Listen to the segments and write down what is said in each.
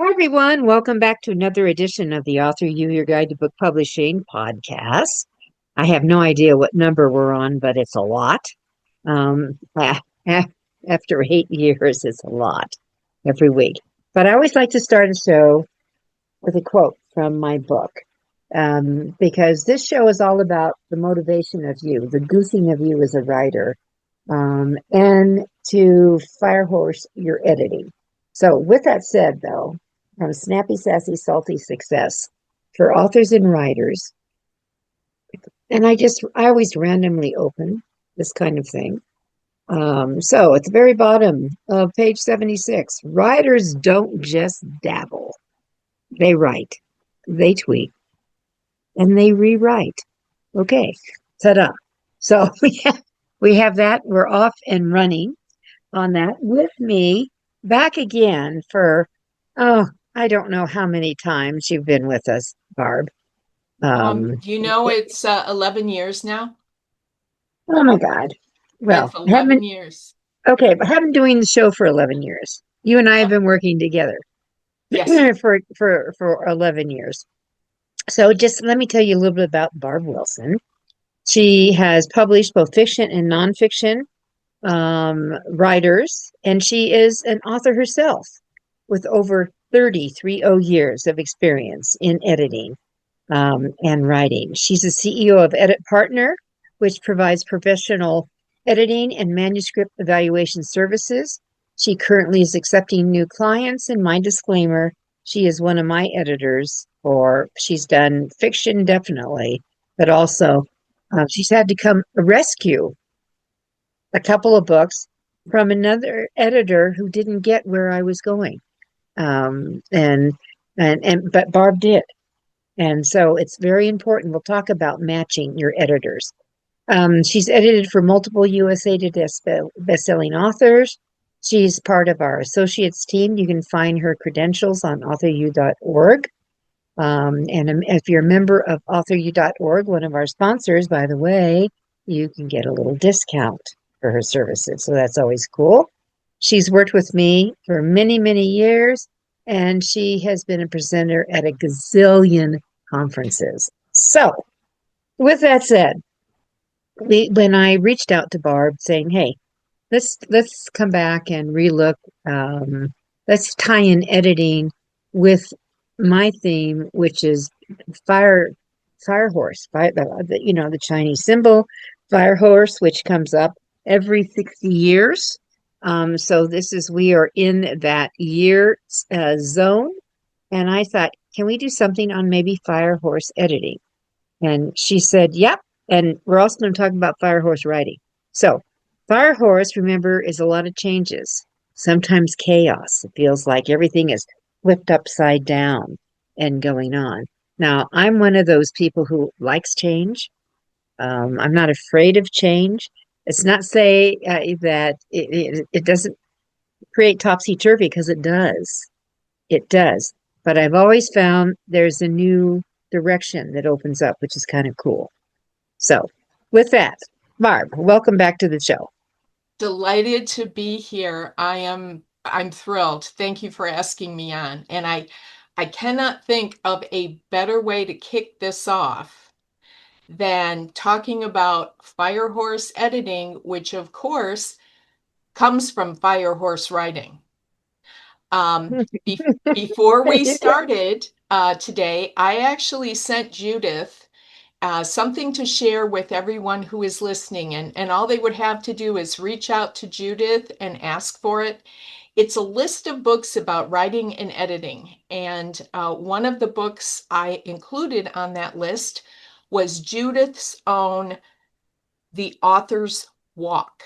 Hi, everyone. Welcome back to another edition of the Author You, Your Guide to Book Publishing podcast. I have no idea what number we're on, but it's a lot. Um, a- After 8 years, it's a lot every week. But I always like to start a show with a quote from my book because this show is all about the motivation of you, the goosing of you as a writer, and to firehorse your editing. So, with that said, though, from Snappy, Sassy, Salty Success for authors and writers, and I always randomly open this kind of thing. So, at the very bottom of page 76, writers don't just dabble, they write, they tweak, and they rewrite. Okay, ta-da. So, we have that. We're off and running on that. With me back again for, oh, I don't know how many times you've been with us, Barb. Um, You know, it's 11 years now. oh my God. Well, It's 11 years. okay, but haven't doing the show for 11 years. You and I have Yep. been working together Yes. for 11 years. So just let me tell you a little bit about Barb Wilson. She has published both fiction and nonfiction writers, and she is an author herself with over 30 years of experience in editing and writing. She's the CEO of Edit Partner, which provides professional editing and manuscript evaluation services. She currently is accepting new clients, and my disclaimer, she is one of my editors, or she's done fiction definitely, but also she's had to come rescue a couple of books from another editor who didn't get where I was going. Um, and but Barb did. And so it's very important. We'll talk about matching your editors. She's edited for multiple USA Today best-selling authors. She's part of our associates team. You can find her credentials on authoru.org. And if you're a member of authoru.org, one of our sponsors, by the way, you can get a little discount for her services. So that's always cool. She's worked with me for many, many years, and she has been a presenter at a gazillion conferences. So, with that said, when I reached out to Barb saying, "Hey, let's come back and relook, let's tie in editing with my theme, which is fire, fire horse, the Chinese symbol, fire horse, which comes up every 60 years. So we are in that year zone. And I thought, can we do something on maybe fire horse editing? And she said, yep. And we're also going to talk about fire horse writing. So fire horse, remember, is a lot of changes, sometimes chaos. It feels like everything is flipped upside down and going on. Now, I'm one of those people who likes change. I'm not afraid of change. It's not say that it doesn't create topsy-turvy, because it does. It does. But I've always found there's a new direction that opens up, which is kind of cool. So, with that, Barb, welcome back to the show. Delighted to be here. I'm thrilled. Thank you for asking me on. And I cannot think of a better way to kick this off than talking about firehorse editing, which of course comes from firehorse writing. Be Before we started today, I actually sent Judith something to share with everyone who is listening. And all they would have to do is reach out to Judith and ask for it. It's a list of books about writing and editing. And one of the books I included on that list was Judith's own The Author's Walk.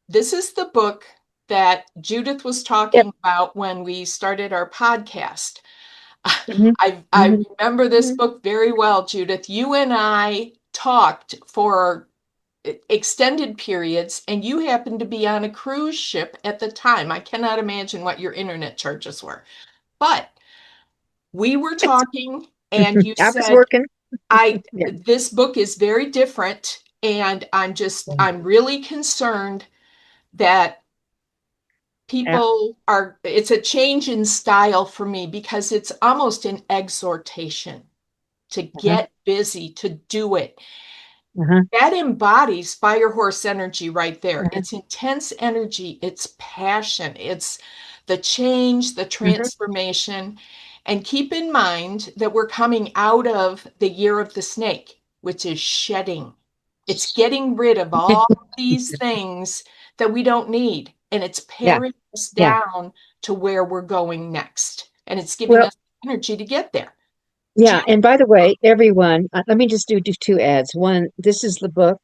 This is the book that Judith was Yep. talking about when we started our podcast. Mhm, I mhm, remember this mhm. book very well, Judith. You and I talked for extended periods, and you happened to be on a cruise ship at the time. I cannot imagine what your internet charges were. But we were talking, and you I was said, working. I Yeah. this book is very different, and I'm really concerned that it's a change in style for me because it's almost an exhortation to Uh-huh. get busy, to do it. Uh-huh. That embodies fire horse energy right there. Uh-huh. It's intense energy, it's passion, it's the change, the Mhm. transformation. And keep in mind that we're coming out of the year of the snake, which is shedding. It's getting rid of all these things that we don't need. And it's Yeah. paring us Yeah. down to where we're going next. And it's giving Well, us energy to get there. yeah. Judith, And by the way, everyone, let me just do two ads. One, this is the book.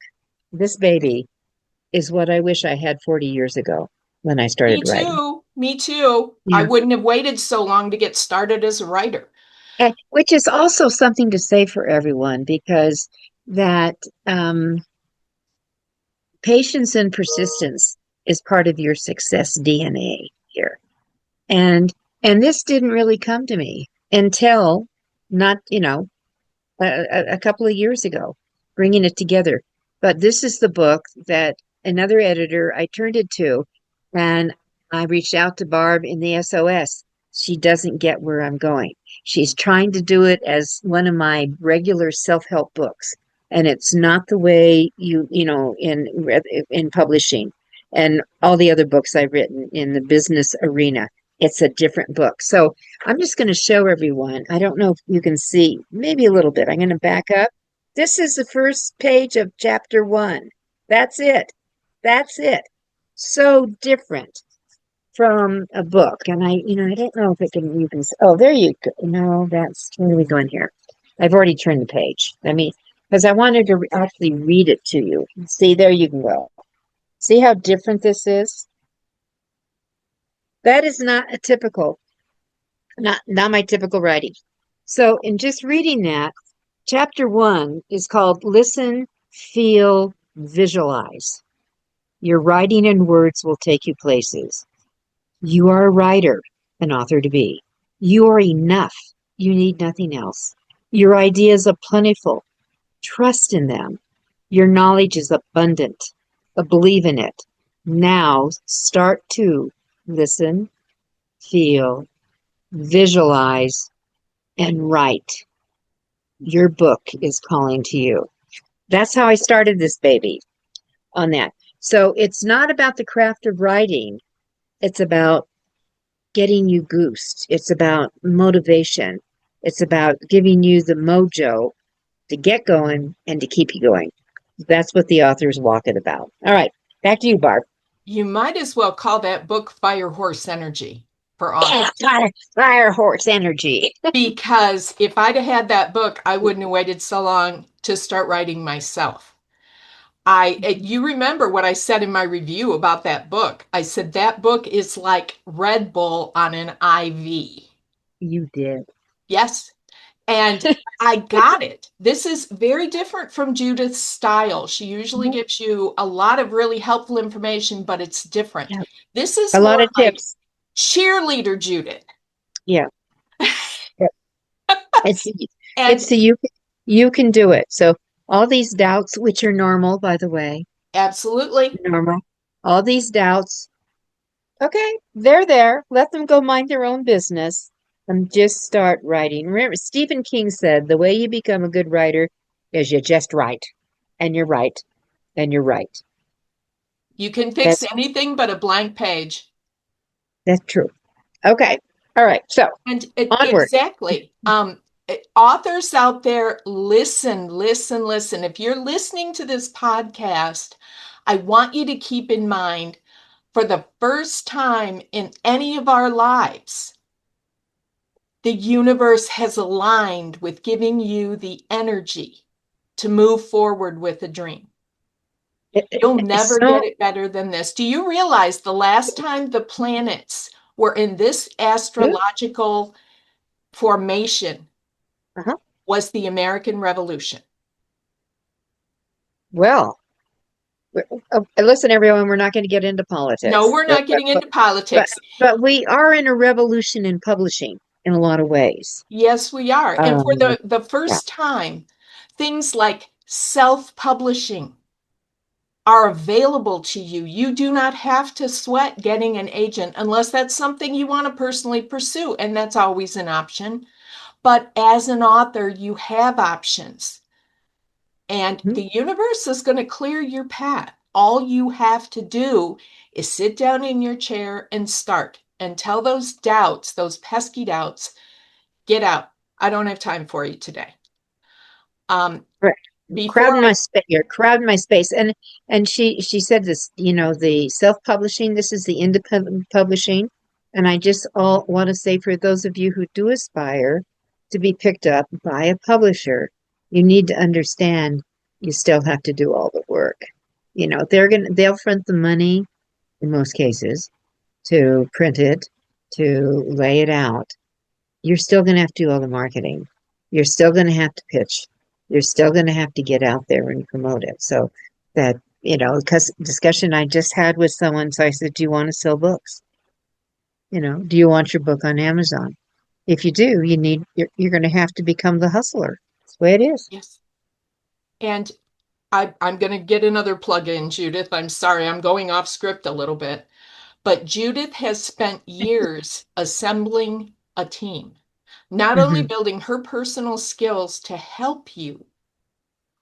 This baby is what I wish I had 40 years ago when I started me writing. too. Me too. I Yeah. wouldn't have waited so long to get started as a writer. Which is also something to say for everyone because that patience and persistence is part of your success DNA here. And and this didn't really come to me until not, a couple of years ago, bringing it together. But this is the book that another editor I turned it to, and I reached out to Barb in the SOS. She doesn't get where I'm going. She's trying to do it as one of my regular self-help books, and it's not the way in publishing and all the other books I've written in the business arena. It's a different book. So I'm just going to show everyone. I don't know if you can see, maybe a little bit. I'm going to back up. This is the first page of chapter 1. That's it. That's it. So different from a book. And I don't know if it can, you can, oh, there you go. No, where are we going here? I've already turned the page. Because I wanted to actually read it to you. See, there you can go. See how different this is? That is not a typical not my typical writing. So in just reading that, chapter 1 is called Listen, Feel, Visualize. Your writing and words will take you places. You are a writer, an author to be. You are enough. You need nothing else. Your ideas are plentiful. Trust in them. Your knowledge is abundant. Believe in it. Now start to listen, feel, visualize, and write. Your book is calling to you. That's how I started this baby on that. So it's not about the craft of writing. It's about getting you goosed. It's about motivation. It's about giving you the mojo to get going and to keep you going. That's what the author's walk is about. All right, back to you, Barb. You might as well call that book Fire Horse Energy for Yeah, authors. fire horse energy. Because if I'd have had that book, I wouldn't have waited so long to start writing myself. You remember what I said in my review about that book? I said that book is like Red Bull on an IV. You did. Yes. And I got it. This is very different from Judith's style. She usually gives you a lot of really helpful information, but it's different. Yeah. This is A lot more of like tips. cheerleader Judith. Yeah. It's And it's the you can do it. So all these doubts, which are normal, by the way, absolutely, normal. All these doubts, okay, they're there. Let them go mind their own business and just start writing. Remember, Stephen King said the way you become a good writer is you just write, and you're right, and you're right. you can fix That's anything but a blank page. that's true. Okay, all right. So And onward. exactly. Authors out there, listen, listen, listen. If you're listening to this podcast, I want you to keep in mind for the first time in any of our lives, the universe has aligned with giving you the energy to move forward with a dream. You'll never get So it better than this. Do you realize the last time the planets were in this astrological formation uh-huh. was the American Revolution? Well, listen, everyone, we're not going to get into No, politics, we're not getting into but politics. but we are in a revolution in publishing in a lot of ways. Yes, we are. And for Um, the yeah. first time, things like self-publishing, are available to you. You do not have to sweat getting an agent unless that's something you want to personally pursue, and that's always an option. But as an author, you have options, and Mhm. the universe is going to clear your path. All you have to do is sit down in your chair and start and tell those doubts, those pesky doubts, get out. I don't have time for you today. Right. Before Crowding my I, space. You're crowding my space. And she said this, the self-publishing, this is the independent publishing. And I just all want to say for those of you who do aspire to be picked up by a publisher, you need to understand you still have to do all the work. They'll front the money in most cases to print it, to lay it out. You're still going to have to do all the marketing. You're still going to have to pitch. You're still going to have to get out there and promote it. So because discussion I just had with someone, so I said, do you want to sell books? Do you want your book on Amazon? If you do, you're going to have to become the hustler. That's the way it is. yes, and I'm going to get another plug in, Judith. I'm sorry, I'm going off script a little bit. But Judith has spent years assembling a team, not only Hmm. building her personal skills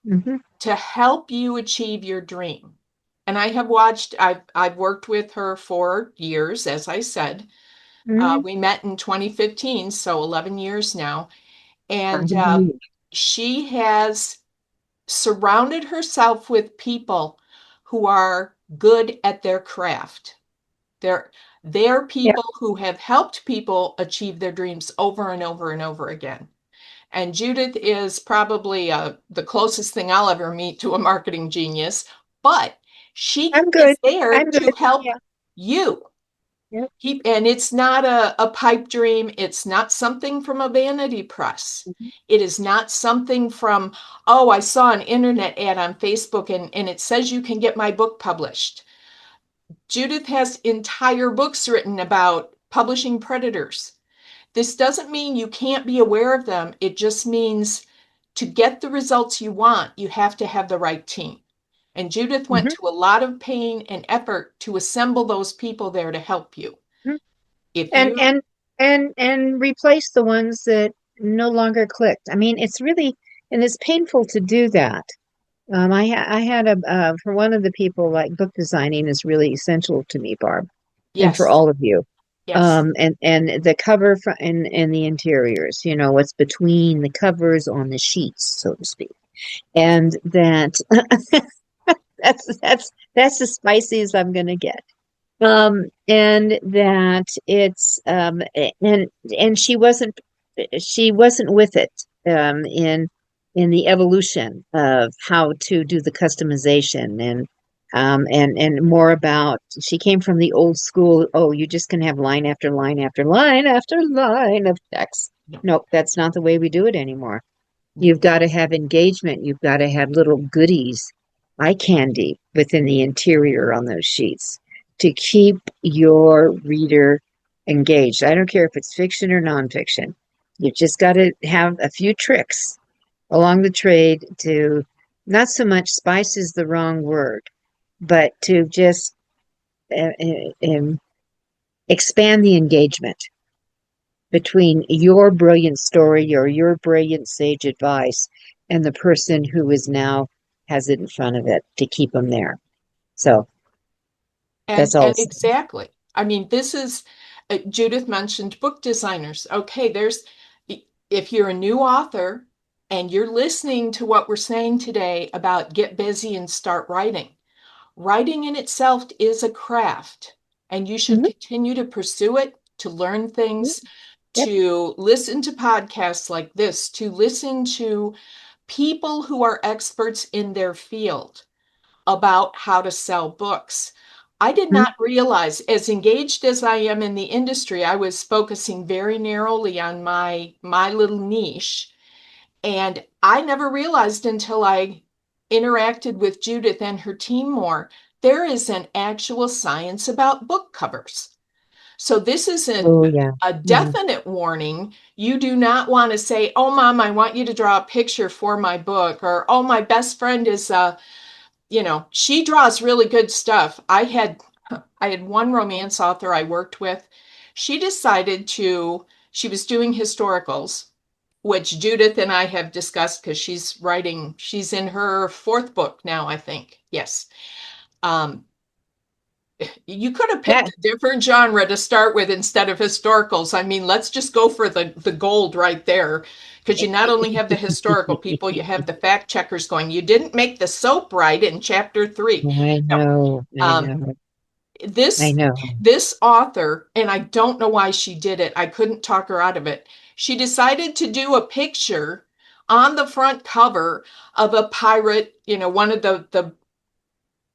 Hmm. to help you achieve your dream. And I've worked with her for years, as I said. Hmm. We met in 2015, so 11 years now. Hard And to believe. she has surrounded herself with people who are good at their craft. They're they're Yeah, people who have helped people achieve their dreams over and over and over again. And Judith is probably the closest thing I'll ever meet to a marketing genius, but she I'm is good. there I'm to good. help Yeah. you. Yep. And it's not a pipe dream. It's not something from a vanity press. Mhm. It is not something from, oh, I saw an internet ad on Facebook and it says you can get my book published. Judith has entire books written about publishing predators. This doesn't mean you can't be aware of them. It just means to get the results you want, you have to have the right team. And Judith went Mhm. to a lot of pain and effort to assemble those people there to help you. Mhm. If and you, and and replace the ones that no longer clicked. I mean, it's painful to do that. I had for one of the people, like book designing is really essential to me, Barb, and for yes, all of you. yes, And the cover and the interiors, what's between the covers on the sheets, so to speak, and that that's as spicy as I'm gonna get. And that it's and she wasn't with it in the evolution of how to do the customization and more about she came from the old school, oh, you just can have line after line after line after line of text. no, Nope, that's not the way we do it anymore. no. You've got to have engagement. You've got to have little goodies, eye candy within the interior on those sheets to keep your reader engaged. I don't care if it's fiction or nonfiction. You just got to have a few tricks along the trade to not so much spice is the wrong word, but to just uh, expand the engagement between your brilliant story or your brilliant sage advice and the person who is now has it in front of it to keep them there. So that's all. And exactly. I mean, this is Judith mentioned book designers. Okay, if you're a new author and you're listening to what we're saying today about get busy and start writing, writing in itself is a craft, and you should Mhm. continue to pursue it, to learn things, Yep. to listen to podcasts like this, to listen to people who are experts in their field about how to sell books. I did Mhm. not realize, as engaged as I am in the industry, I was focusing very narrowly on my little niche. And I never realized until I interacted with Judith and her team more, there is an actual science about book covers. So this is Oh yeah. a Hmm. definite warning. You do not want to say, "Oh, mom, I want you to draw a picture for my book," or "Oh, my best friend is she draws really good stuff. I had one romance author I worked with. She decided she was doing historicals, which Judith and I have discussed because she's in her fourth book now, I think. Yes. Um, you could have picked That a different genre to start with instead of historicals. I mean, let's just go for the gold right there. Because you not only have the historical people, you have the fact checkers going, you didn't make the soap right in chapter 3. I No. know, I Um, know, I this know. this author, and I don't know why she did it. I couldn't talk her out of it. She decided to do a picture on the front cover of a pirate, one of the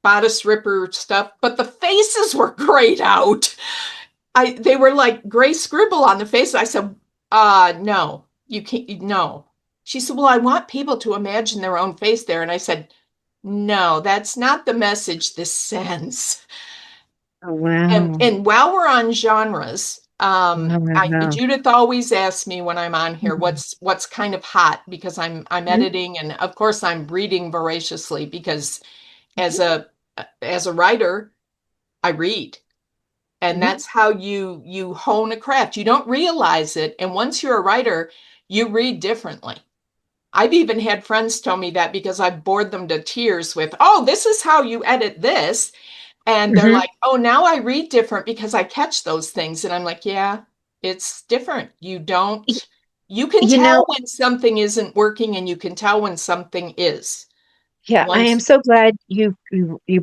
bodice ripper stuff, but the faces were grayed out. They were like gray scribble on the face. I said, no, you can't, no. She said, well, I want people to imagine their own face there. And I said, no, that's not the message this sends. Oh, And wow. and while we're on genres, Wow, wow, wow. Judith always asks me when I'm on here Mhm. what's kind of hot because I'm Mhm. editing and of course I'm reading voraciously because as a writer, I read. And Mhm. that's how you hone a craft. You don't realize it. And once you're a writer, you read differently. I've even had friends tell me that because I've bored them to tears with, oh, this is how you edit this. And they're Mhm. like, oh, now I read different because I catch those things. And I'm like, yeah, it's different. Y- You can You tell know, when something isn't working and you can tell when something is. yeah, I am Once, so glad you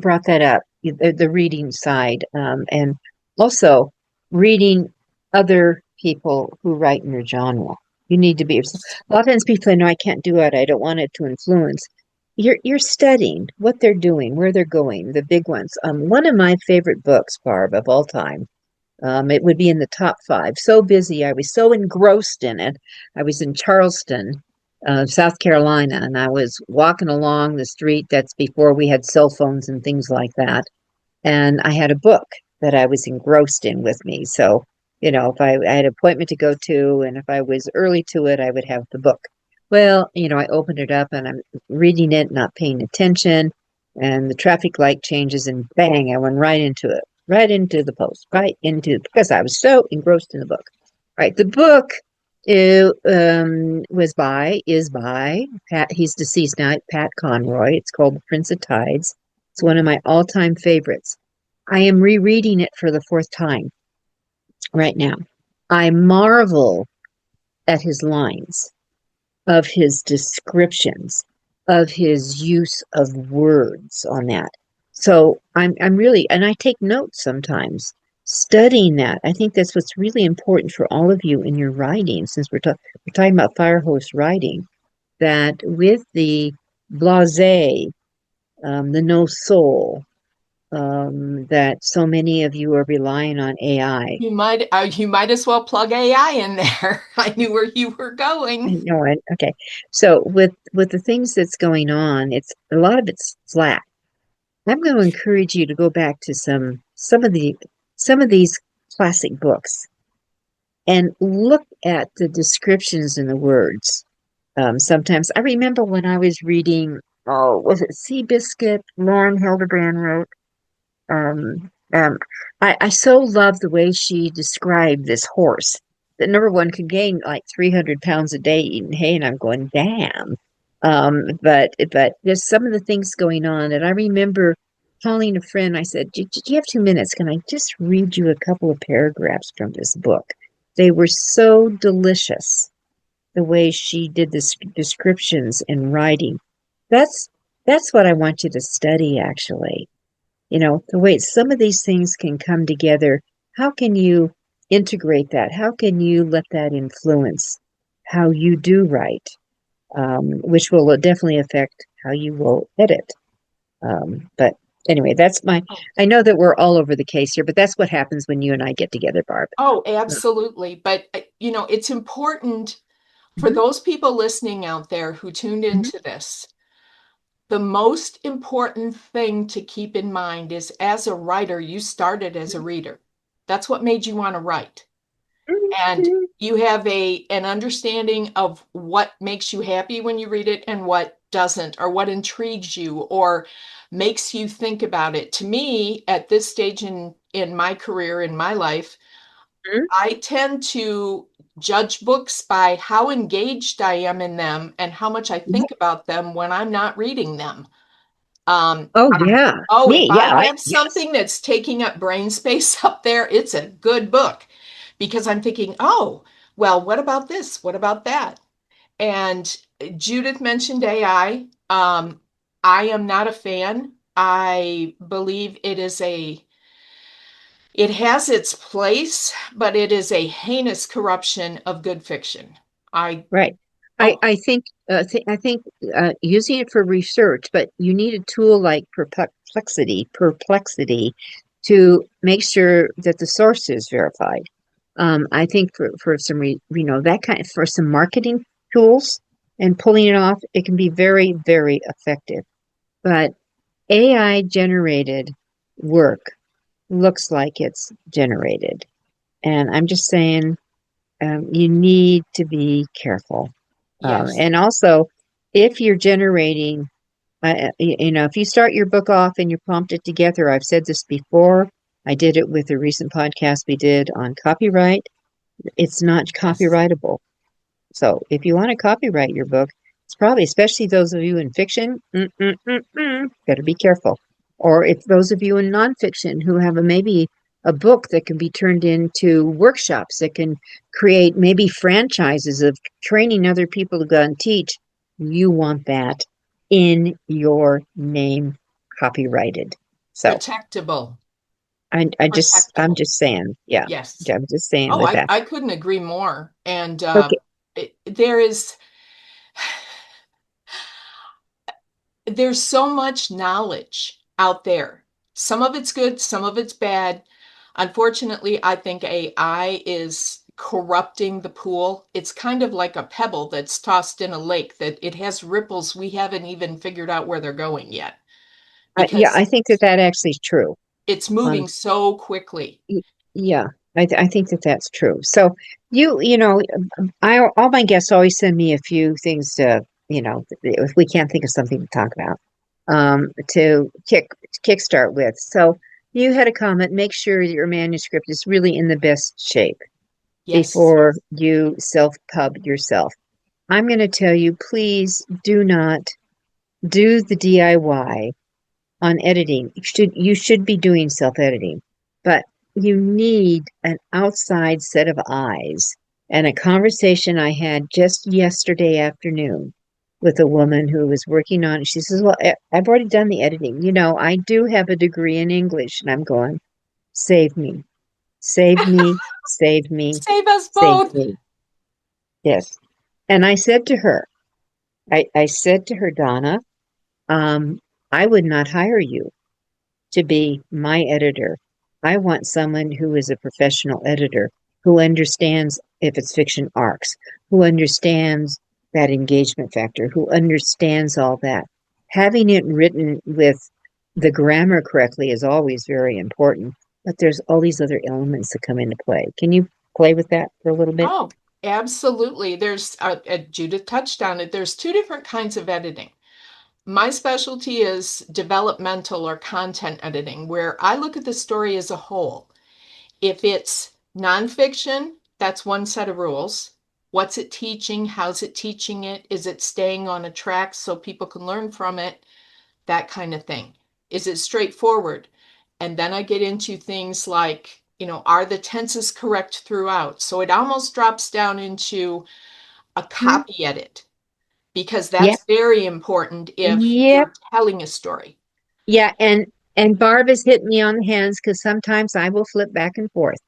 brought that up, the reading side, and also reading other people who write in your genre. You need to be. A lot of times people say, "No, I can't do it. I don't want it to influence." You're studying what they're doing, where they're going, the big ones. One of my favorite books, Barb, of all time. It would be in the top five. So busy. I was so engrossed in it. I was in Charleston, South Carolina, and I was walking along the street. That's before we had cell phones and things like that. And I had a book that I was engrossed in with me. So, if I had an appointment to go to, and if I was early to it, I would have the book. Well, I opened it up and I'm reading it, not paying attention, and the traffic light changes, and bang, I went right into it, right into the post, right into because I was so engrossed in the book. Right, the book is by Pat. He's deceased now, Pat Conroy. It's called The Prince of Tides. It's one of my all-time favorites. I am rereading it for the fourth time right now. I marvel at his lines, of his descriptions, of his use of words on that. So I'm really, and I take notes sometimes, studying that. I think that's what's really important for all of you in your writing, since we're talking about firehose writing, that with the blasé, the no soul, that so many of you are relying on AI. you might as well plug AI in there. I knew where you were going. I know it. Okay. So with the things that's going on, it's a lot of it's flat. I'm going to encourage you to go back to some of these classic books and look at the descriptions and the words. Sometimes I remember when I was reading, oh, was it Seabiscuit? Lauren Hildebrand wrote. I so love the way she described this horse that number one could gain like 300 pounds a day eating hay, and I'm going, damn. But there's some of the things going on, and I remember calling a friend. I said, "Do you have 2 minutes? Can I just read you a couple of paragraphs from this book?" They were so delicious, the way she did this descriptions and writing. That's that's what I want you to study, actually. The way some of these things can come together. How can you integrate that? How can you let that influence how you do write, which will definitely affect how you will edit. But anyway, I know that we're all over the case here, but that's what happens when you and I get together, Barb. Oh, Uh, absolutely. But, it's important for mhm, those people listening out there who tuned mhm, into this. The most important thing to keep in mind is as a writer, you started as a mhm. reader. That's what made you want to write. and Mhm. you have an understanding of what makes you happy when you read it and what doesn't, or what intrigues you or makes you think about it. To me, at this stage in my career, in my life, I tend to judge books by how engaged I am in them and how much I think about them when I'm not reading them. Oh yeah, Oh, if me, I yeah, have yes, something that's taking up brain space up there, it's a good book because I'm thinking, oh, well, what about this? What about that? And Judith mentioned AI. I am not a fan. I believe it has its place, but it is a heinous corruption of good fiction. I, right. oh, I think using it for research, but you need a tool like perplexity to make sure that the source is verified. I think for some that kind for some marketing tools and pulling it off, it can be very, very effective. But AI generated work looks like it's generated. And I'm just saying, you need to be careful. yes, And also, if you're generating, if you start your book off and you prompt it together, I've said this before. I did it with a recent podcast we did on copyright. It's not yes. copyrightable. So if you want to copyright your book, it's probably, especially those of you in fiction, better be careful. Or if those of you in nonfiction who have maybe a book that can be turned into workshops that can create maybe franchises of training other people to go and teach, you want that in your name copyrighted. So Protectable, I'm protectable. just saying, yeah, Yes. I'm just saying Oh, with that. I couldn't agree more. And Okay. there is there's so much knowledge out there. Some of it's good, some of it's bad. Unfortunately, I think AI is corrupting the pool. It's kind of like a pebble that's tossed in a lake that it has ripples we haven't even figured out where they're going yet Yeah, because I think that that actually is true. it's Um, moving so quickly. y- yeah, I think that that's true. So all my guests always send me a few things to, if we can't think of something to talk about, to kickstart with. So you had a comment, make sure that your manuscript is really in the best shape Yes. before you self-pub yourself. I'm going to tell you, please do not do the DIY on editing. You should be doing self-editing, but you need an outside set of eyes. And a conversation I had just yesterday afternoon with a woman who was working on it. She says, "Well, I've already done the editing. I do have a degree in English." And I'm going, "Save me, save me, save me, Save us save both. me." Yes. And I said to her, "Donna, um, I would not hire you to be my editor. I want someone who is a professional editor, who understands if it's fiction arcs, who understands that engagement factor, who understands all that. Having it written with the grammar correctly is always very important, but there's all these other elements that come into play. Can you play with that for a little bit?" Oh, absolutely. There's Judith touched on it. There's two different kinds of editing. My specialty is developmental or content editing, where I look at the story as a whole. If it's nonfiction, that's one set of rules. What's it teaching? How's it teaching it? Is it staying on a track so people can learn from it? That kind of thing. Is it straightforward? And then I get into things like, are the tenses correct throughout? So it almost drops down into a Mhm. copy edit because Yeah. that's very important if Yep. you're telling a story. Yeah. And Barb has hit me on the hands because sometimes I will flip back and forth.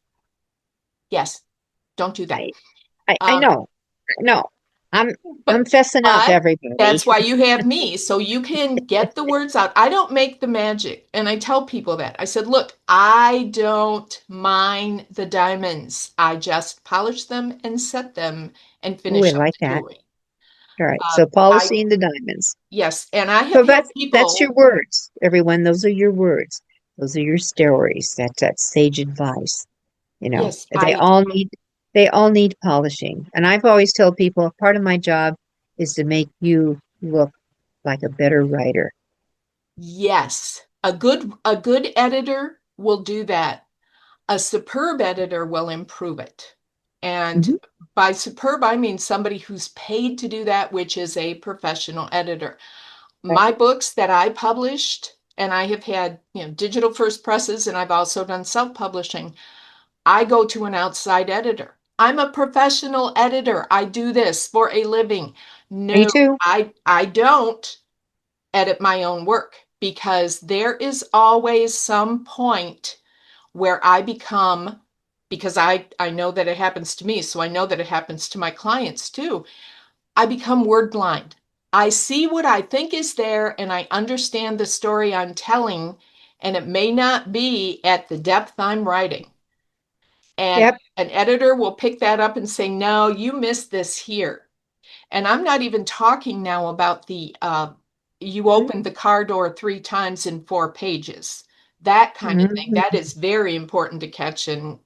Yes, don't do that. I I Um, know. No, I'm but I'm fessing up, but everybody. that's why you have me, so you can get the words out. I don't make the magic, and I tell people that. I said, look, I don't mine the diamonds. I just polish them and set them and Ooh, I finish up like the that. jewelry. All right. Uh, So I polishing the diamonds. Yes, and I have So had that's your people. words, everyone. Those are your words. Those are your stories. That's that sage advice. Yes, They all need. They all need polishing. And I've always told people part of my job is to make you look like a better writer. Yes, a good editor will do that. A superb editor will improve it. And Mhm. by superb, I mean somebody who's paid to do that, which is a professional editor. Right. My books that I published, and I have had, digital first presses, and I've also done self-publishing. I go to an outside editor. I'm a professional editor. I do this for a living. Me No, too. I don't edit my own work because there is always some point where I become, because I know that it happens to me, so I know that it happens to my clients too. I become word blind. I see what I think is there and I understand the story I'm telling, and it may not be at the depth I'm writing. And Yep. an editor will pick that up and say, no, you missed this here. And I'm not even talking now about the you Mhm. opened the car door 3 times in 4 pages. That kind of thing. That Mhm. is very important to catch. And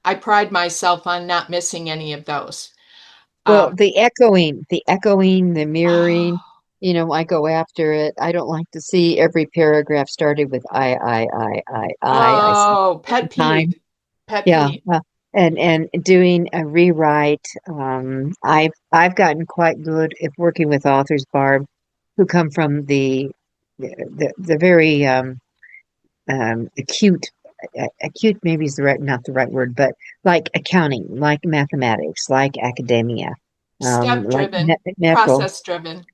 I pride myself on not missing any of those. Well, Um, the echoing, the mirroring, oh, I go after it. I don't like to see every paragraph started with I see oh, it pet one time. peeve. Pet Yeah. peeve. And doing a rewrite. I've gotten quite good at working with authors, Barb, who come from the very acute acute maybe is the right not the right word, but like accounting, like mathematics, like academia, Step like driven, medical, process driven.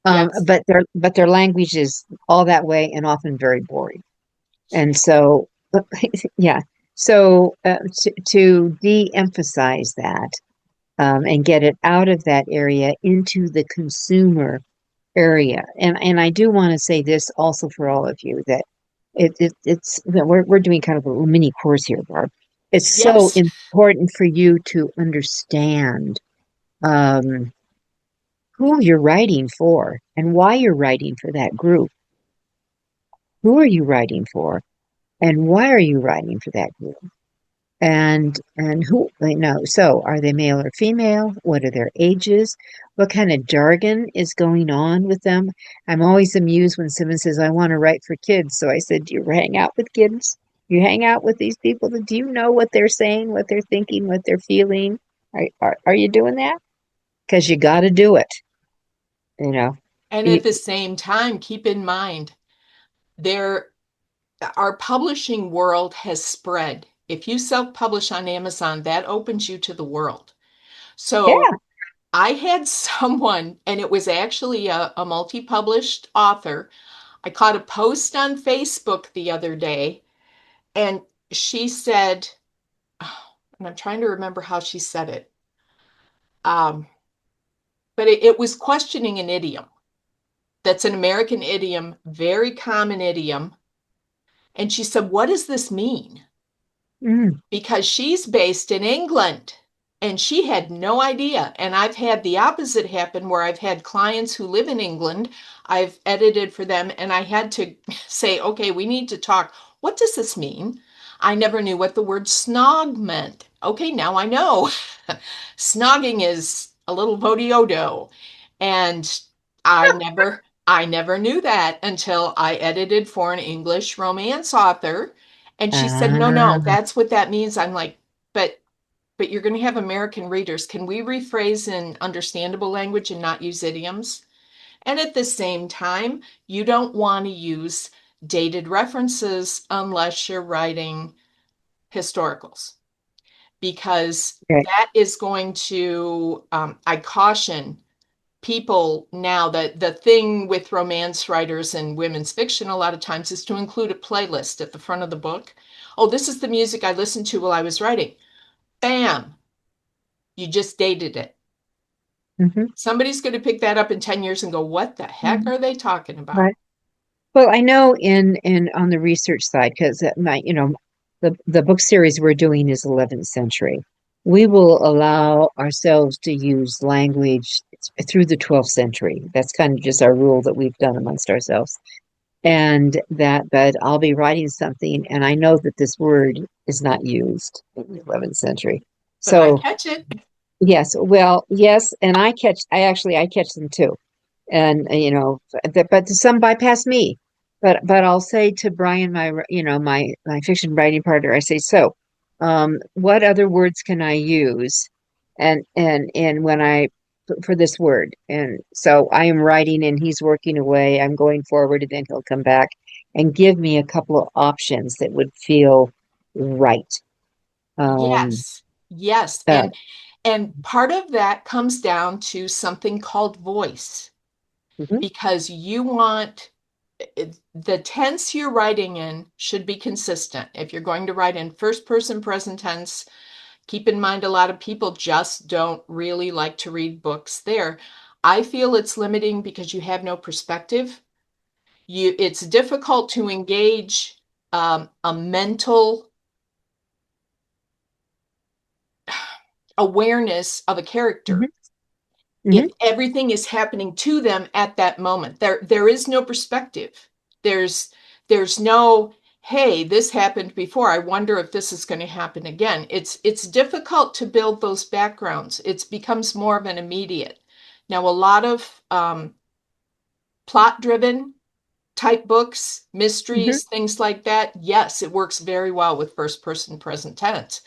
Yes. but their language is all that way and often very boring. And so yeah, so to de-emphasize that, and get it out of that area into the consumer area. And I do want to say this also for all of you that it's that we're doing kind of a little mini course here, Barb. It's so Yes. important for you to understand um, who you're writing for and why you're writing for that group. Who are you writing for, and why are you writing for that group? And who they know. So are they male or female? What are their ages? What kind of jargon is going on with them? I'm always amused when someone says, I want to write for kids. So I said, do you hang out with kids? You hang out with these people? Do you know what they're saying, what they're thinking, what they're feeling? Are you doing that? Because you got to do it. You know, And You- at the same time, keep in mind, there our publishing world has spread. If you self-publish on Amazon, that opens you to the world. So yeah. I had someone, and it was actually a multi-published author. I caught a post on Facebook the other day, and she said, and I'm trying to remember how she said it, um, but it was questioning an idiom. That's an American idiom, very common idiom. And she said, what does this mean? Mm, Because she's based in England and she had no idea. And I've had the opposite happen where I've had clients who live in England. I've edited for them and I had to say, okay, we need to talk. What does this mean? I never knew what the word snog meant. Okay, now I know. Snogging is a little vodiodo. And I never knew that until I edited for an English romance author. And she said, no, no, ah, that's what that means. I'm like, but you're going to have American readers. Can we rephrase in understandable language and not use idioms? And at the same time, you don't want to use dated references unless you're writing historicals, because okay. that is going to, I caution people now that the thing with romance writers and women's fiction a lot of times is to include a playlist at the front of the book. Oh, this is the music I listened to while I was writing. Bam, you just dated it. Hmm. Somebody's going to pick that up in 10 years and go, what the heck Hmm. are they talking about? Right. Well, I know in on the research side, because my the book series we're doing is 11th century. We will allow ourselves to use language through the 12th century. That's kind of just our rule that we've done amongst ourselves. And that, but I'll be writing something, and I know that this word is not used in the 11th century. but I So catch it. yes, well, yes, and I catch them too. And but some bypass me. But I'll say to Brian, my fiction writing partner, I say, so, what other words can I use? And when I for this word, and so I am writing, and he's working away. I'm going forward, and then he'll come back and give me a couple of options that would feel right. Um, Yes. Yes. uh, And part of that comes down to something called voice, mhm, because you want the tense you're writing in should be consistent. If you're going to write in first person present tense, keep in mind a lot of people just don't really like to read books there. I feel it's limiting because you have no perspective. It's difficult to engage a mental awareness of a mhm, character if mhm, everything is happening to them at that moment. There is no perspective. There's there's no, hey, this happened before. I wonder if this is going to happen again. It's difficult to build those backgrounds. It becomes more of an immediate. Now, a lot of plot-driven type books, mhm, mysteries, things like that, yes, it works very well with first person present tense.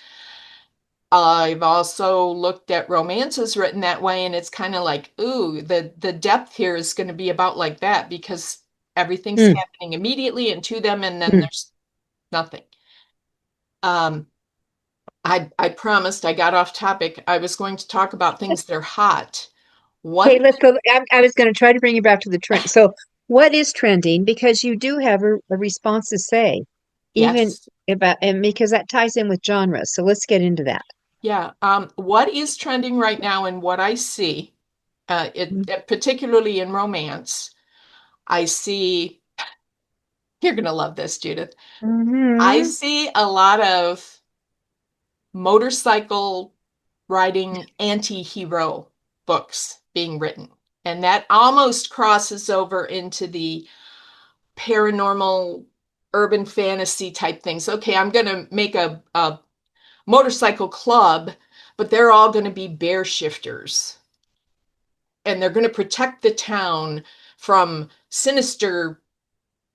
I've also looked at romances written that way, and it's kind of like, ooh, the depth here is going to be about like that because everything's mm, happening immediately and to them, and then mm. there's nothing. Um, I promised I got off topic. I was going to talk about things that are hot. Okay, One, let's go. I was going to try to bring you back to the trend. So, what is trending? Because you do have a response to say, even yes, about, and because that ties in with genre. So, let's get into that. yeah. What is trending right now and what I see, particularly in romance, I see. You're gonna love this, Judith. I Mm-hmm. see a lot of motorcycle riding anti-hero books being written. And that almost crosses over into the paranormal urban fantasy type things. Okay, I'm going to make a motorcycle club, but they're all going to be bear shifters. And they're going to protect the town from sinister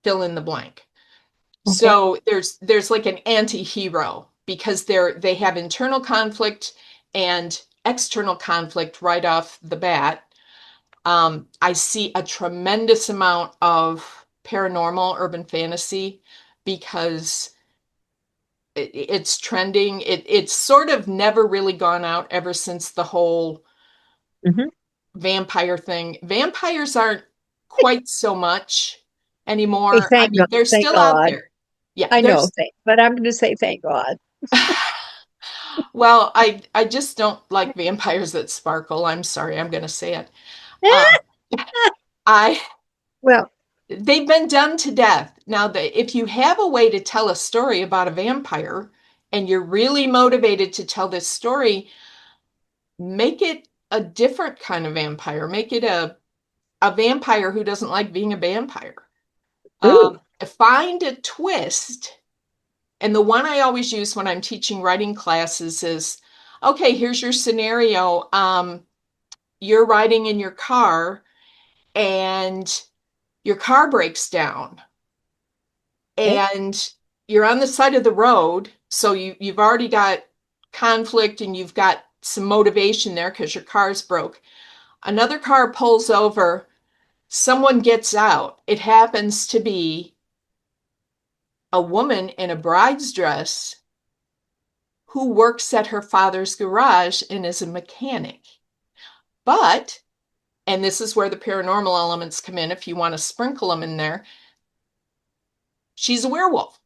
fill in the blank. Okay. So there's like an anti-hero because they have internal conflict and external conflict right off the bat. I see a tremendous amount of paranormal urban fantasy because it's trending. It's sort of never really gone out ever since the whole Mm-hmm. vampire thing. Vampires aren't quite so much Hey, anymore. I thank God. mean, they're Thank still out God. there. Yeah, I know, there's but I'm going to say thank God. well, I just don't like vampires that sparkle. I'm sorry, I'm gonna say it. Um, I Well, they've been done to death. Now, if you have a way to tell a story about a vampire and you're really motivated to tell this story, make it a different kind of vampire. Make it a vampire who doesn't like being a vampire. ooh, Find a twist. And the one I always use when I'm teaching writing classes is, okay, here's your scenario. You're riding in your car and your car breaks down okay. and you're on the side of the road. So you've already got conflict and you've got some motivation there because your car's broke. Another car pulls over, someone gets out. It happens to be a woman in a bride's dress who works at her father's garage and is a mechanic. But, and this is where the paranormal elements come in if you want to sprinkle them in there, she's a werewolf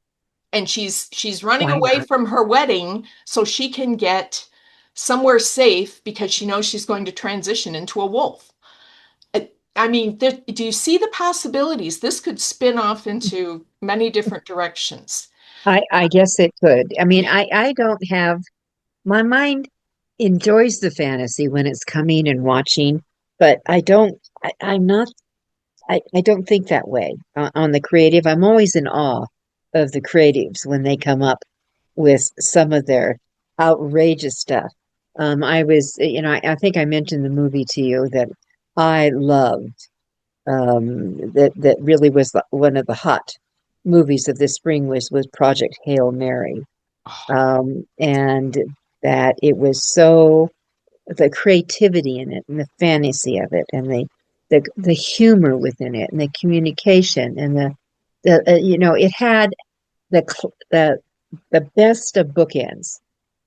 and she's running Why away not? from her wedding so she can get somewhere safe because she knows she's going to transition into a wolf. I mean, do you see the possibilities? This could spin off into many different directions. I guess it could. I mean, Yeah. I don't have my mind enjoys the fantasy when it's coming and watching, but I'm not, I don't think that way on the creative. I'm always in awe of the creatives when they come up with some of their outrageous stuff. I was, I think I mentioned the movie to you that I loved. That really was one of the hot movies of this spring was Project Hail Mary, and that it was so the creativity in it and the fantasy of it and the humor within it and the communication and the it had the best of bookends.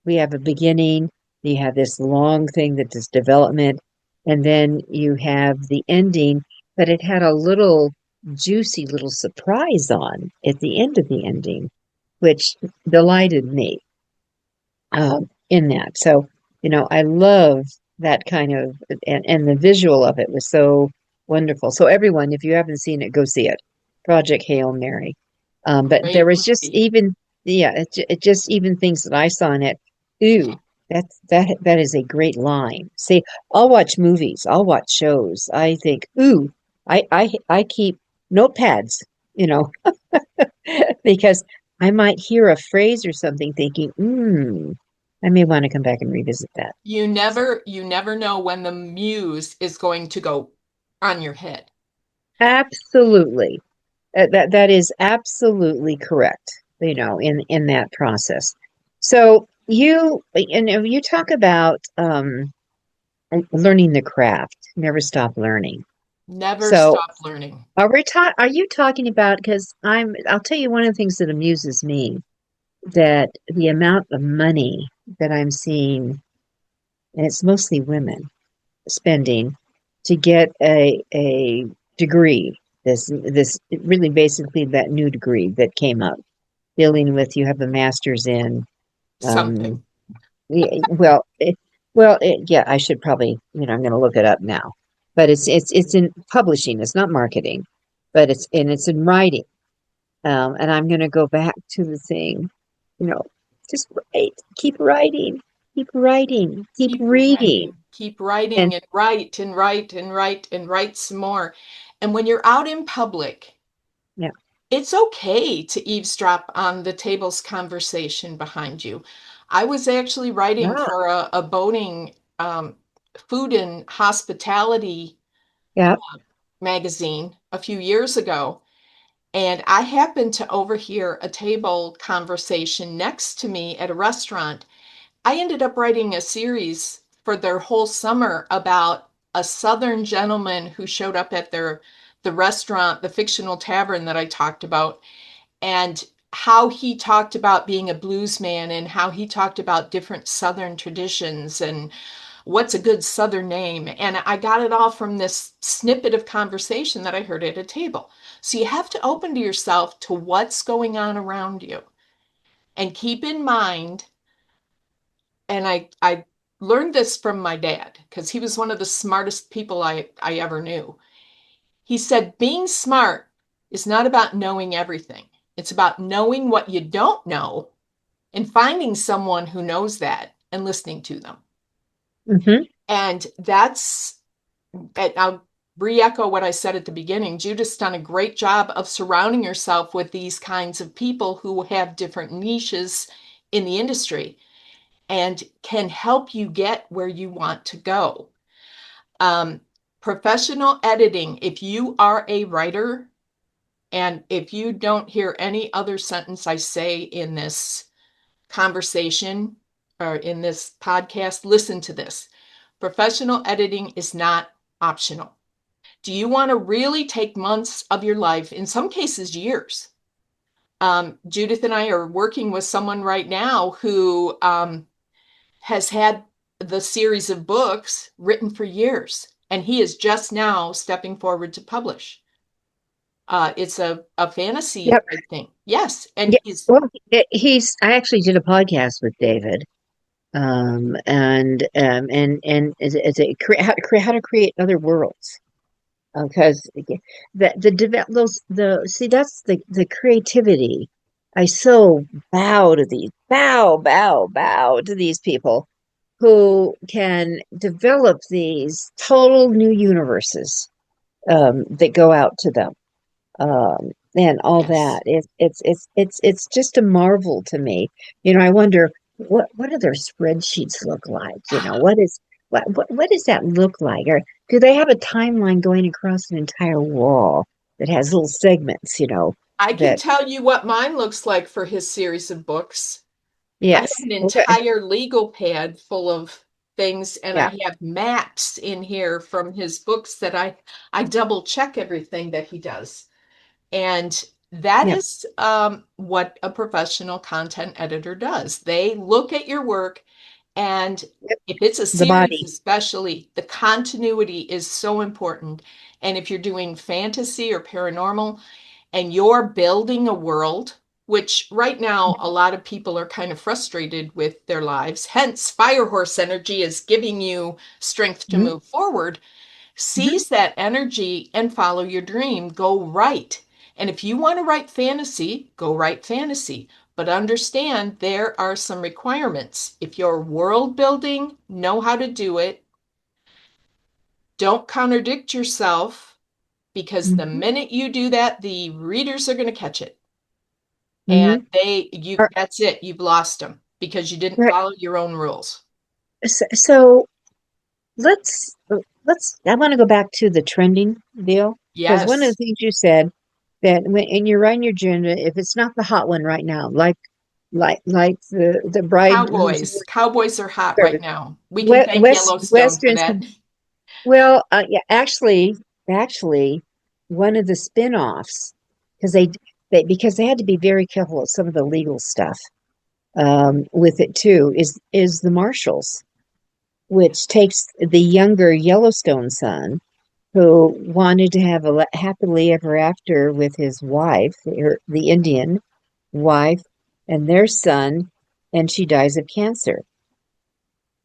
We have a beginning, you have this long thing that is development, and then you have the ending, but it had a little juicy little surprise on at the end of the ending, which delighted me in that. So, I love that kind of, and the visual of it was so wonderful. So, everyone, if you haven't seen it, go see it. Project Hail Mary. But there Great was just movie. even, yeah, it just even things that I saw in it. Ooh, that is a great line. See, I'll watch movies, I'll watch shows. I think, ooh, I keep notepads, you know, because I might hear a phrase or something thinking, I may want to come back and revisit that. You never know when the muse is going to go on your head. Absolutely. That is absolutely correct, in that process. So you talk about learning the craft, never stop learning. Never So stop learning. are you talking about, because I'll tell you one of the things that amuses me, that the amount of money that I'm seeing, and it's mostly women spending to get a degree, this really basically that new degree that came up, dealing with, you have a master's in Something. yeah, yeah, I should probably, I'm going to look it up now, but it's in publishing, it's not marketing, but it's in writing, and I'm going to go back to the thing, you know just write, keep writing, keep Keep reading. writing. Keep writing And and write and write and write and write some more. And when you're out in public, yeah, it's okay to eavesdrop on the table's conversation behind you. I was actually writing ah, for a boating food and hospitality yeah, magazine a few years ago, and I happened to overhear a table conversation next to me at a restaurant. I ended up writing a series for their whole summer about a Southern gentleman who showed up at the restaurant, the fictional tavern that I talked about, and how he talked about being a blues man and how he talked about different Southern traditions and what's a good Southern name. And I got it all from this snippet of conversation that I heard at a table. So you have to open to yourself to what's going on around you and keep in mind. And I learned this from my dad because he was one of the smartest people I ever knew. He said, being smart is not about knowing everything. It's about knowing what you don't know and finding someone who knows that and listening to them. hmm And I'll re-echo what I said at the beginning. Judith's done a great job of surrounding herself with these kinds of people who have different niches in the industry and can help you get where you want to go. Um, Professional editing, if you are a writer, and if you don't hear any other sentence I say in this conversation or in this podcast, listen to this. Professional editing is not optional. Do you want to really take months of your life, in some cases, years? Judith and I are working with someone right now who has had the series of books written for years, and he is just now stepping forward to publish. It's a fantasy, yep, I think. Yes, and yeah. he's Well, I actually did a podcast with David, and how to create other worlds, because the develop those the see that's the creativity. I so bow to these people who can develop these total new universes, that go out to them, and all yes. that. It's just a marvel to me. I wonder. what do their spreadsheets look like? What does that look like? Or do they have a timeline going across an entire wall that has little segments, I can that tell you what mine looks like for his series of books. I have yes. an Okay. entire legal pad full of things, and Yeah. I have maps in here from his books that I double check everything that he does. And that Yeah. is what a professional content editor does. They look at your work, and Yep. if it's a The series, body. especially, the continuity is so important. And if you're doing fantasy or paranormal and you're building a world, which right now a lot of people are kind of frustrated with their lives, hence Fire Horse energy is giving you strength to Hmm. move forward. Hmm. Seize that energy and follow your dream. Go write. And if you want to write fantasy, go write fantasy. But understand there are some requirements. If you're world building, know how to do it. Don't contradict yourself because the Hmm. minute you do that, the readers are going to catch it. And Hmm. that's it. You've lost them because you didn't Right. follow your own rules. So let's I want to go back to the trending deal because one of the Yes. things you said that when and you're writing your agenda, if it's not the hot one right now, like the bride who's Cowboys are hot or right now. We can thank Yellowstone for westerns. that. Well, yeah, actually, one of the spin-offs because because they had to be very careful of some of the legal stuff with it too is the Marshals, which takes the younger Yellowstone son who wanted to have a happily ever after with his wife, the Indian wife, and their son, and she dies of cancer.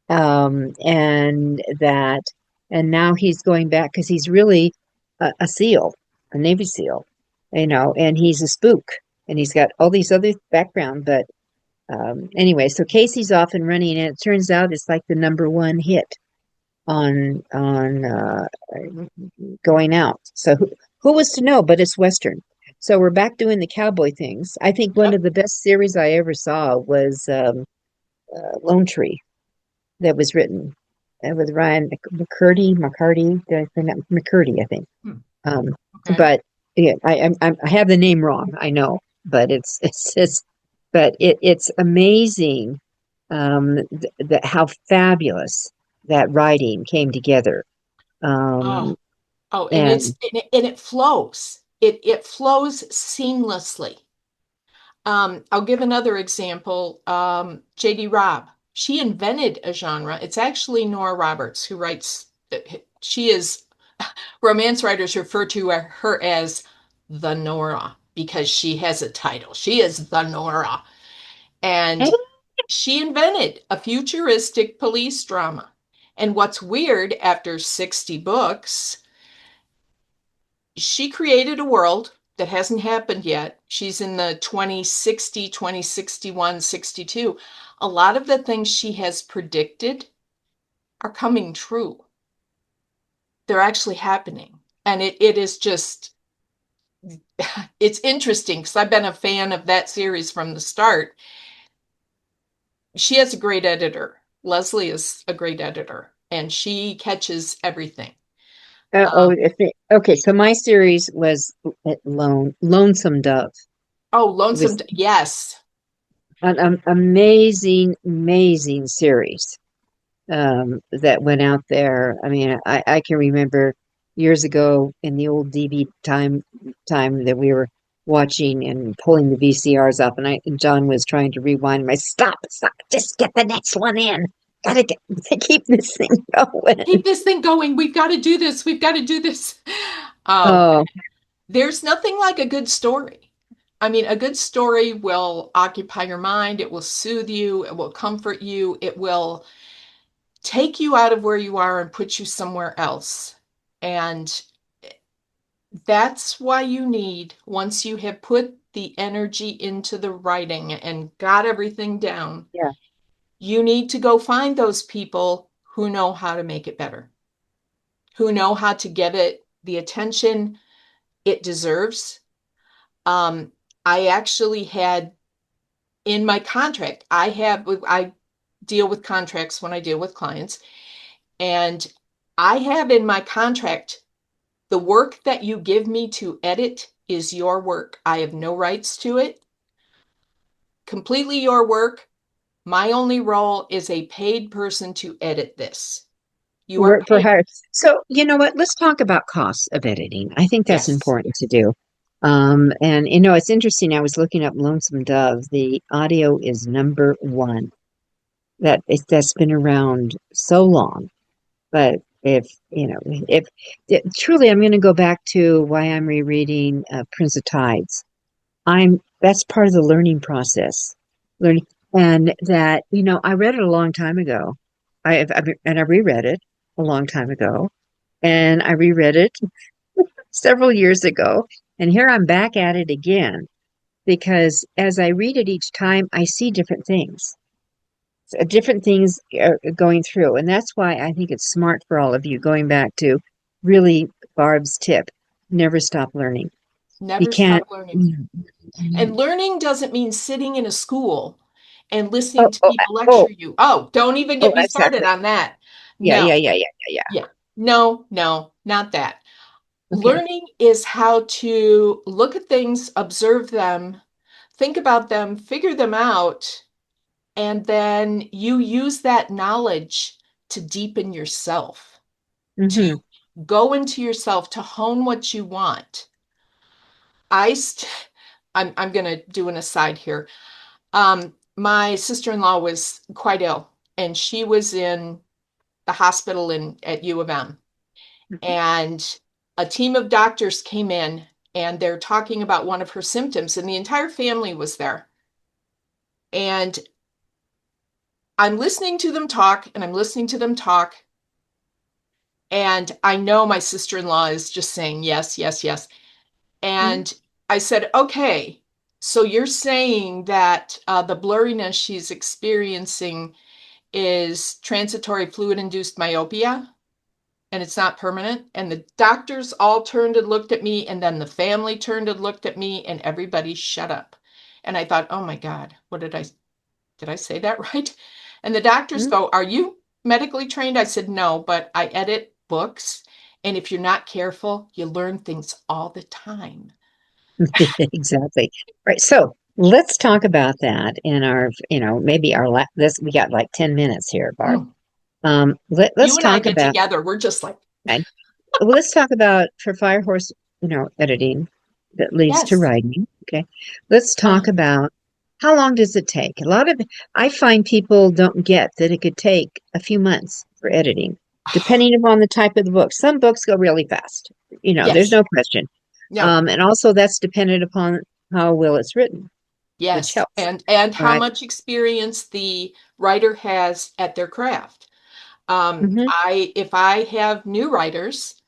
And that, and now he's going back because he's really a SEAL, a Navy SEAL, and he's a spook, and he's got all these other background. But anyway, so Casey's off and running, and it turns out it's like the number one hit on going out. So who was to know? But it's Western. So we're back doing the cowboy things. I think one Yep. of the best series I ever saw was Lone Tree that was written with Ryan McCurdy. Did I say that? McCurdy, I think. Hmm. Um, Okay. but yeah, I have the name wrong. I know, but it's amazing how fabulous that writing came together. Oh, Um, oh, and and it flows. It flows seamlessly. I'll give another example. J.D. Robb. She invented a genre. It's actually Nora Roberts who writes. She is romance writers refer to her as the Nora because she has a title. She is the Nora. And she invented a futuristic police drama. And what's weird, after 60 books, she created a world that hasn't happened yet. She's in the 2060, 2061, 62. A lot of the things she has predicted are coming true. They're actually happening. And it is just, it's interesting because I've been a fan of that series from the start. She has a great editor. Leslie is a great editor, and she catches everything. Um, okay. So my series was Lonesome Dove. oh, It was Yes. an amazing series that went out there. I mean, I can remember years ago in the old DV time that we were watching and pulling the VCRs up, and John was trying to rewind. Stop, just get the next one in. Gotta get keep this thing going. Keep this thing going. We've got to do this. We've got to do this. Oh, Oh, there's nothing like a good story. I mean, a good story will occupy your mind, it will soothe you, it will comfort you, it will take you out of where you are and put you somewhere else. And that's why you need, once you have put the energy into the writing and got everything down, yeah, you need to go find those people who know how to make it better, who know how to give it the attention it deserves. I actually had in my contract, I deal with contracts when I deal with clients, and I have in my contract, the work that you give me to edit is your work. I have no rights to it. Completely your work. My only role is a paid person to edit this. You are Work for paid. hire. So, you know what? Let's talk about costs of editing. I think that's Yes. important to do. And it's interesting. I was looking up Lonesome Dove. The audio is number one. That's been around so long. But if truly, I'm going to go back to why I'm rereading Prince of Tides. That's part of the learning process, learning, and that I read it a long time ago. And I reread it a long time ago, and I reread it several years ago, and here I'm back at it again because as I read it each time, I see different things going through, and that's why I think it's smart for all of you going back to really Barb's tip: never stop learning. You Never can't. stop learning. And learning doesn't mean sitting in a school and Oh, listening to oh, people oh, lecture you. Oh, don't even oh, get me started exactly. on that. Yeah, No, yeah, yeah, yeah, yeah, yeah. No, no, not that. yeah. Okay. Learning is how to look at things, observe them, think about them, figure them out, and then you use that knowledge to deepen yourself, Hmm. to go into yourself, to hone what you want. I st I'm gonna do an aside here. My sister-in-law was quite ill, and she was in the hospital in at U of M. And a team of doctors came in, and they're talking about one of her symptoms, and the entire family was there. And I'm listening to them talk, and I'm listening to them talk, and I know my sister-in-law is just saying yes, yes, yes. And I said, okay, so you're saying that the blurriness she's experiencing is transitory fluid induced myopia and it's not permanent. And the doctors all turned and looked at me, and then the family turned and looked at me, and everybody shut up. And I thought, oh my God, did I say that right? And the doctors go, are you medically trained? I said, no, but I edit books. And if you're not careful, you learn things all the time. Exactly. Right. So let's talk about that in our, maybe this, we got like 10 minutes here, Barb. Mm. Let's You and I talk get about, together, we're just like, okay, let's talk about for Firehorse, editing that leads to yes. writing. Okay. Let's talk Uh, about how long does it take? I find people don't get that it could take a few months for editing, depending upon the type of the book. Some books go really fast. There's yes. no question. No. And also that's dependent upon how well it's written, which Yes. helps, And how right? much experience the writer has at their craft. Hmm. If I have new writers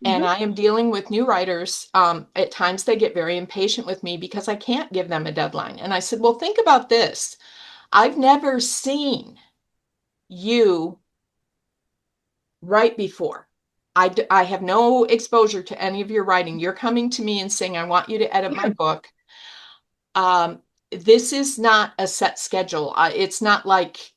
and Hmm. I am dealing with new writers, at times they get very impatient with me because I can't give them a deadline. And I said, well, think about this. I've never seen you write before. I have no exposure to any of your writing. You're coming to me and saying, I want you to edit my Yeah. book. This is not a set schedule. It's not like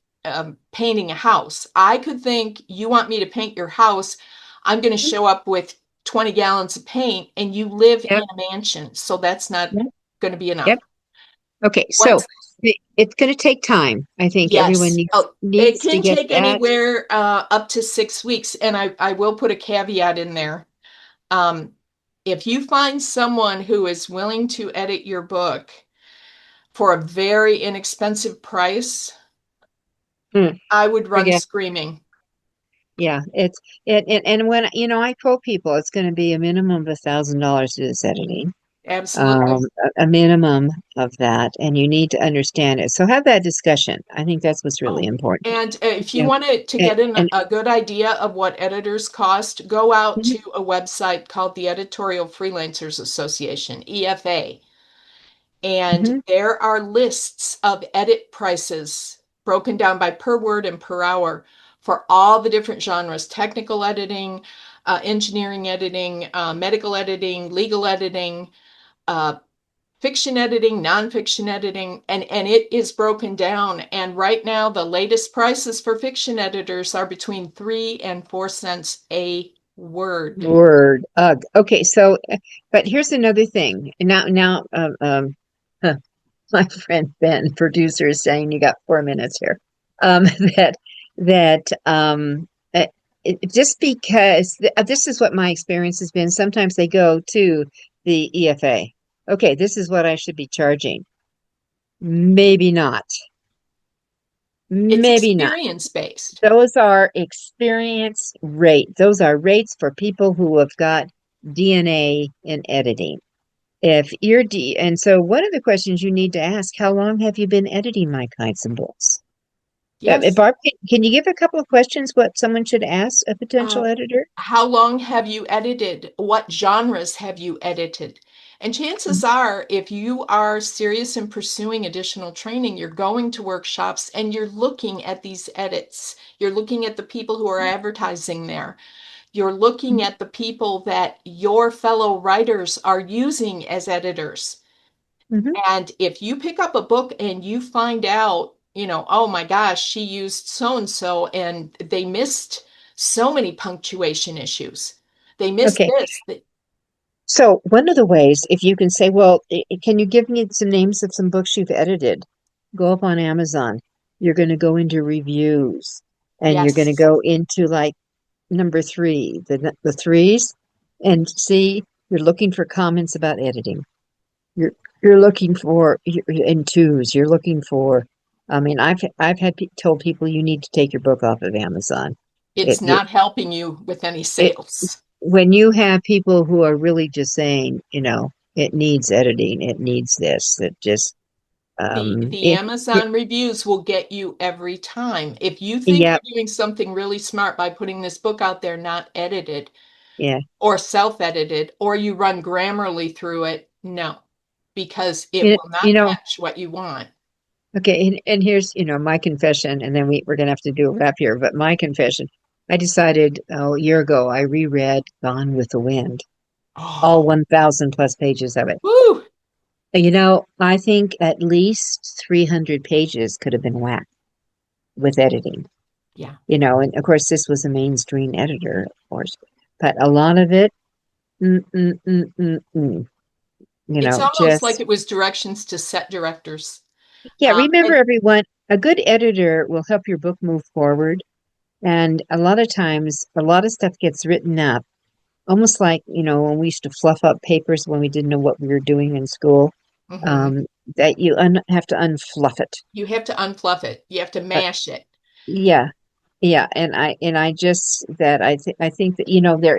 painting a house. I could think you want me to paint your house. I'm going to Mhm. show up with 20 gallons of paint and you live in Yep. a mansion. So that's not Yep. going to be enough. Yep. Okay. So Once, it's going to take time. I think everyone yes. needs Oh, it needs to can get take that. anywhere up to 6 weeks. And I will put a caveat in there. Um, if you find someone who is willing to edit your book for a very inexpensive price, Mm, I would run forget. screaming. Yeah. And when I quote people, it's going to be a minimum of $1,000 to this editing. Absolutely. A minimum of that, and you need to understand it. So have that discussion. I think that's what's really Oh, important. and if you Yeah. wanted to And, get a good idea of what editors cost, go out mhm, to a website called the Editorial Freelancers Association, EFA. And mhm. there are lists of edit prices broken down by per word and per hour for all the different genres: technical editing, engineering editing, medical editing, legal editing, uh, fiction editing, nonfiction editing, and it is broken down. And right now, the latest prices for fiction editors are between 3 and 4 cents a word. Word. Ugh. Okay. So, but here's another thing. Now, huh, my friend Ben, producer, is saying you got 4 minutes here. Um, that that uh, just because this is what my experience has been. Sometimes they go to the EFA. Okay, this is what I should be charging. Maybe not. It's Maybe not. experience based. Those are experience rate. Those are rates for people who have got DNA in editing. If you're and so one of the questions you need to ask, how long have you been editing my kinds of books? Yes. Barb, can you give a couple of questions what someone should ask a Uh, potential editor? how long have you edited? What genres have you edited? And chances are, if you are serious in pursuing additional training, you're going to workshops and you're looking at these edits. You're looking at the people who are advertising there. You're looking at the people that your fellow writers are using as editors. Mm-hmm. And if you pick up a book and you find out, oh my gosh, she used so and so and they missed so many punctuation issues. They missed Okay. this. So one of the ways, if you can say, well, can you give me some names of some books you've edited? Go up on Amazon. You're going to go into reviews and you're going to Yes, go into like number three, the threes, and see you're looking for comments about editing. You're looking for in twos. You're looking for. I mean, I've had told people you need to take your book off of Amazon. it's It not helping you with any it sales. when you have people who are really just saying, it needs editing, it needs this, it just The Amazon reviews will get you every time. If you think yeah, you're doing something really smart by putting this book out there not edited yeah. or self-edited, or you run Grammarly through it, no, because it You, will you not know, catch what you want. okay, and here's, my confession, and then we're gonna have to do a wrap here, but my confession, I decided a year ago, I reread Gone with the Wind, all Oh, 1,000 plus pages of it. woo! I think at least 300 pages could have been whacked with editing, Yeah. and of course, this was a mainstream editor, of course, but a lot of it, mm, mm, mm, mm, mm, It's almost like just, it was directions to set directors. yeah, remember And everyone, a good editor will help your book move forward. And a lot of times, a lot of stuff gets written up, almost like, when we used to fluff up papers when we didn't know what we were doing in school, mhm, um, that you have to unfluff it. you have to unfluff it. You have to Uh, mash it. yeah, yeah, and I just that I think that there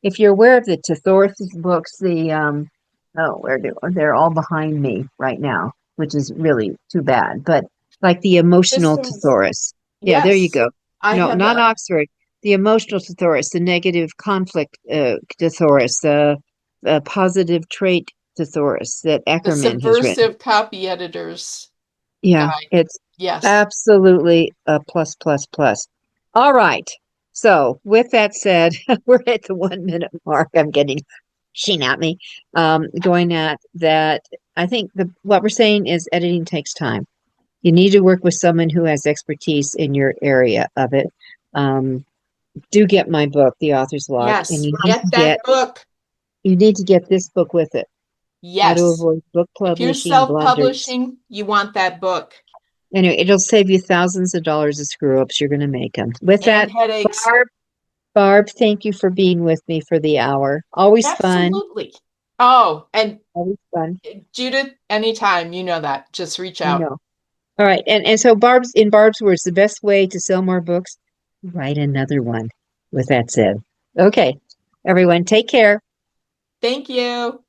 if you're aware of the Tethor's books, they're all behind me right now, which is really too bad. But like the This emotional is, Thesaurus, yeah, there you yes, go. I No, have not Oxford. The emotional Thesaurus, the negative conflict Thesaurus, the positive trait Thesaurus that the Eckerman has written. subversive copy editor's Yeah, guide. it's Yes. absolutely a plus, plus, plus. All right. So with that said, we're at the 1 minute mark. I'm getting sheen at me. Going at that. I think what we're saying is editing takes time. You need to work with someone who has expertise in your area of it. Um, do get my book, The Author's Log, and Yes. Get that book. you need to get this book with it. How to Yes. avoid book If you're publishing blunders. self-publishing, you want that book. Anyway, it'll save you thousands of dollars of screw ups. You're going to make them. With And that, headaches. Barb, thank you for being with me for the hour. Always fun. Absolutely. Oh, and Always fun. Judith, anytime, you know that. Just reach I out. know. All right. And so in Barb's words, the best way to sell more books, write another one. With that said. Okay. Everyone, take care. Thank you.